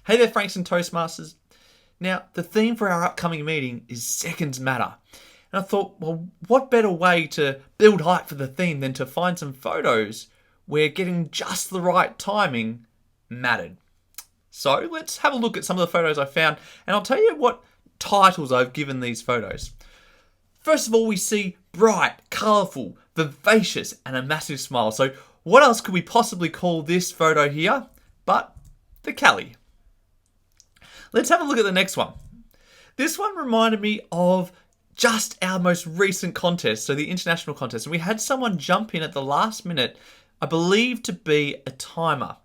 Hey there, Franks and Toastmasters. Now, the theme for our upcoming meeting is Seconds Matter. And I thought, well, what better way to build hype for the theme than to find some photos where getting just the right timing mattered. So let's have a look at some of the photos I found, and I'll tell you what titles I've given these photos. First of all, we see bright, colourful, vivacious, and a massive smile. So what else could we possibly call this photo here but the Callie? Let's have a look at the next one. This one reminded me of just our most recent contest, so the international contest. And we had someone jump in at the last minute, I believe to be a timer.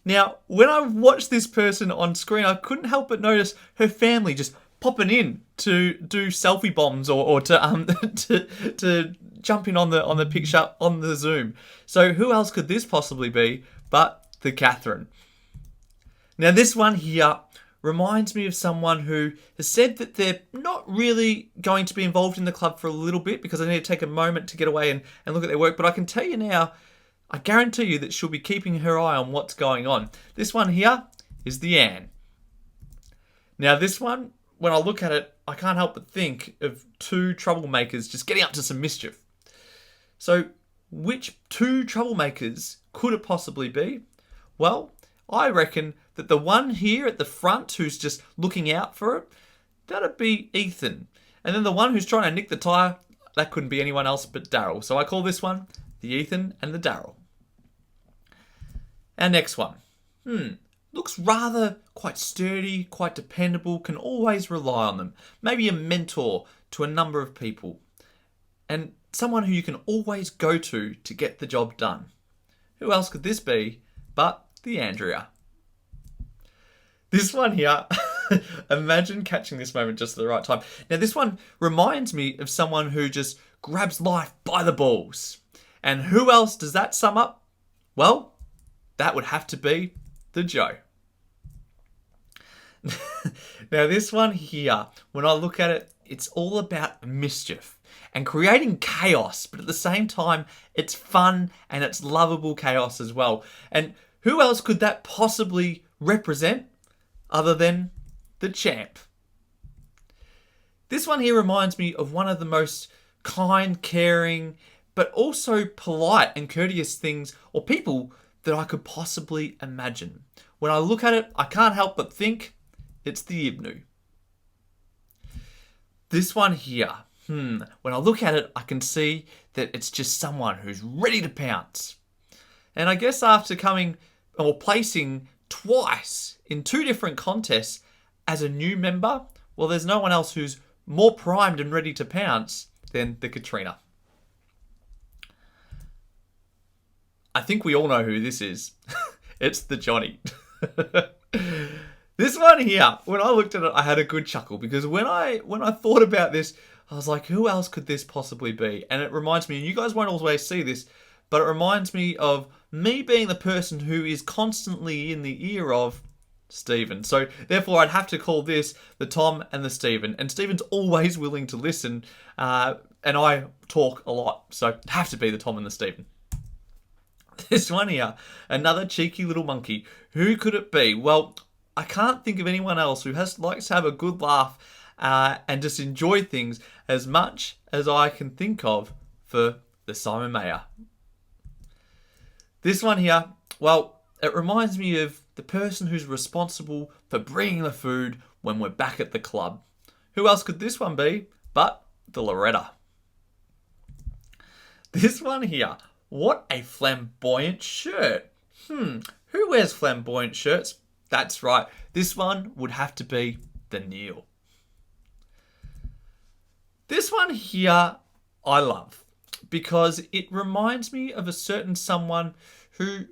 Now, when I watched this person on screen, I couldn't help but notice her family just popping in to do selfie bombs or to to jump in on the picture on the Zoom. So who else could this possibly be but the Catherine? Now, this one here reminds me of someone who has said that they're not really going to be involved in the club for a little bit because they need to take a moment to get away and look at their work. But I can tell you now, I guarantee you that she'll be keeping her eye on what's going on. This one here is the Anne. Now, this one, when I look at it, I can't help but think of two troublemakers just getting up to some mischief. So, which two troublemakers could it possibly be? Well, I reckon that the one here at the front who's just looking out for it, that'd be Ethan. And then the one who's trying to nick the tyre, that couldn't be anyone else but Daryl. So I call this one the Ethan and the Daryl. Our next one. Looks rather quite sturdy, quite dependable, can always rely on them. Maybe a mentor to a number of people. And someone who you can always go to get the job done. Who else could this be but the Andrea? This one here, imagine catching this moment just at the right time. Now, this one reminds me of someone who just grabs life by the balls. And who else does that sum up? Well, that would have to be the Joe. Now, this one here, when I look at it, it's all about mischief and creating chaos, but at the same time, it's fun and it's lovable chaos as well. And who else could that possibly represent other than the champ? This one here reminds me of one of the most kind, caring, but also polite and courteous things or people that I could possibly imagine. When I look at it, I can't help but think it's the Ibnu. This one here, when I look at it, I can see that it's just someone who's ready to pounce. And I guess after coming or placing twice in two different contests as a new member, well, there's no one else who's more primed and ready to pounce than the Katrina. I think we all know who this is. It's the Johnny. This one here, when I looked at it, I had a good chuckle because when I thought about this, I was like, who else could this possibly be? And it reminds me, and you guys won't always see this, but it reminds me of me being the person who is constantly in the ear of Stephen. So therefore, I'd have to call this the Tom and the Stephen. And Stephen's always willing to listen, and I talk a lot, so it'd have to be the Tom and the Stephen. This one here, another cheeky little monkey. Who could it be? Well, I can't think of anyone else who likes to have a good laugh and just enjoy things as much as I can think of for the Simon Mayer. This one here, well, it reminds me of the person who's responsible for bringing the food when we're back at the club. Who else could this one be but the Loretta? This one here, what a flamboyant shirt. Who wears flamboyant shirts? That's right, this one would have to be the Neil. This one here I love because it reminds me of a certain someone who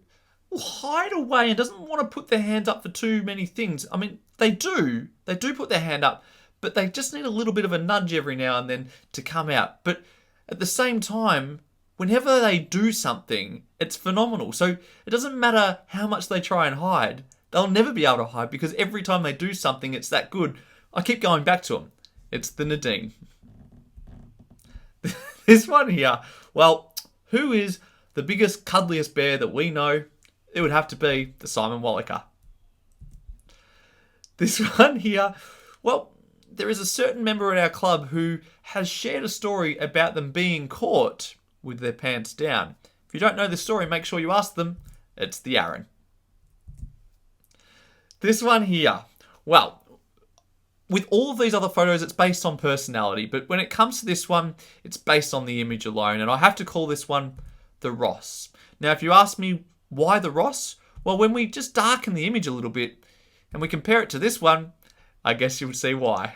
will hide away and doesn't want to put their hands up for too many things. I mean, they do put their hand up, but they just need a little bit of a nudge every now and then to come out. But at the same time, whenever they do something, it's phenomenal. So it doesn't matter how much they try and hide. They'll never be able to hide because every time they do something, it's that good. I keep going back to them. It's the Nadine. This one here, well, who is the biggest, cuddliest bear that we know? It would have to be the Simon Walliker. This one here, well, there is a certain member at our club who has shared a story about them being caught with their pants down. If you don't know the story, make sure you ask them. It's the Aaron. This one here, well, with all of these other photos, it's based on personality, but when it comes to this one, it's based on the image alone, and I have to call this one the Ross. Now, if you ask me why the Ross, well, when we just darken the image a little bit and we compare it to this one, I guess you would see why.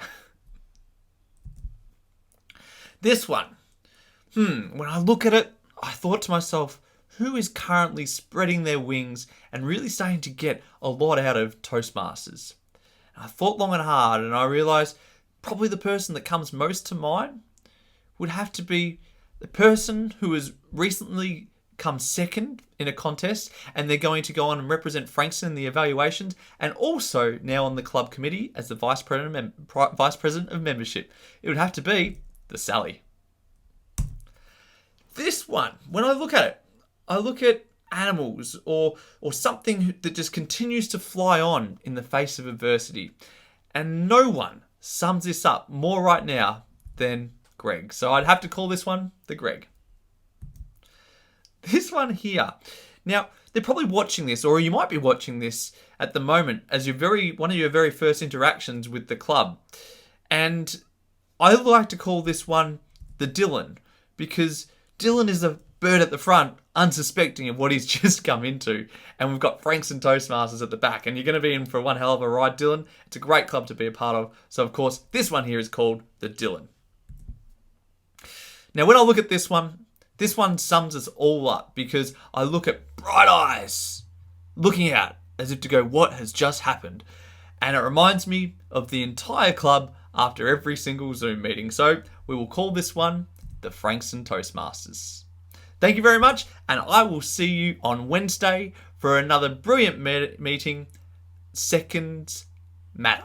This one, when I look at it, I thought to myself, who is currently spreading their wings and really starting to get a lot out of Toastmasters? And I thought long and hard, and I realised probably the person that comes most to mind would have to be the person who has recently come second in a contest, and they're going to go on and represent Frankston in the evaluations, and also now on the club committee as the vice president of membership. It would have to be the Sally. This one, when I look at it, I look at animals or something that just continues to fly on in the face of adversity, and no one sums this up more right now than Greg. So I'd have to call this one the Greg. This one here. Now, they're probably watching this, or you might be watching this at the moment as one of your very first interactions with the club. And I like to call this one the Dylan, because Dylan is a bird at the front, unsuspecting of what he's just come into. And we've got Frankston Toastmasters at the back, and you're going to be in for one hell of a ride, Dylan. It's a great club to be a part of. So, of course, this one here is called the Dylan. Now, when I look at this one sums us all up, because I look at bright eyes looking out as if to go, what has just happened? And it reminds me of the entire club after every single Zoom meeting. So we will call this one the Frankston Toastmasters. Thank you very much, and I will see you on Wednesday for another brilliant meeting. Seconds matter.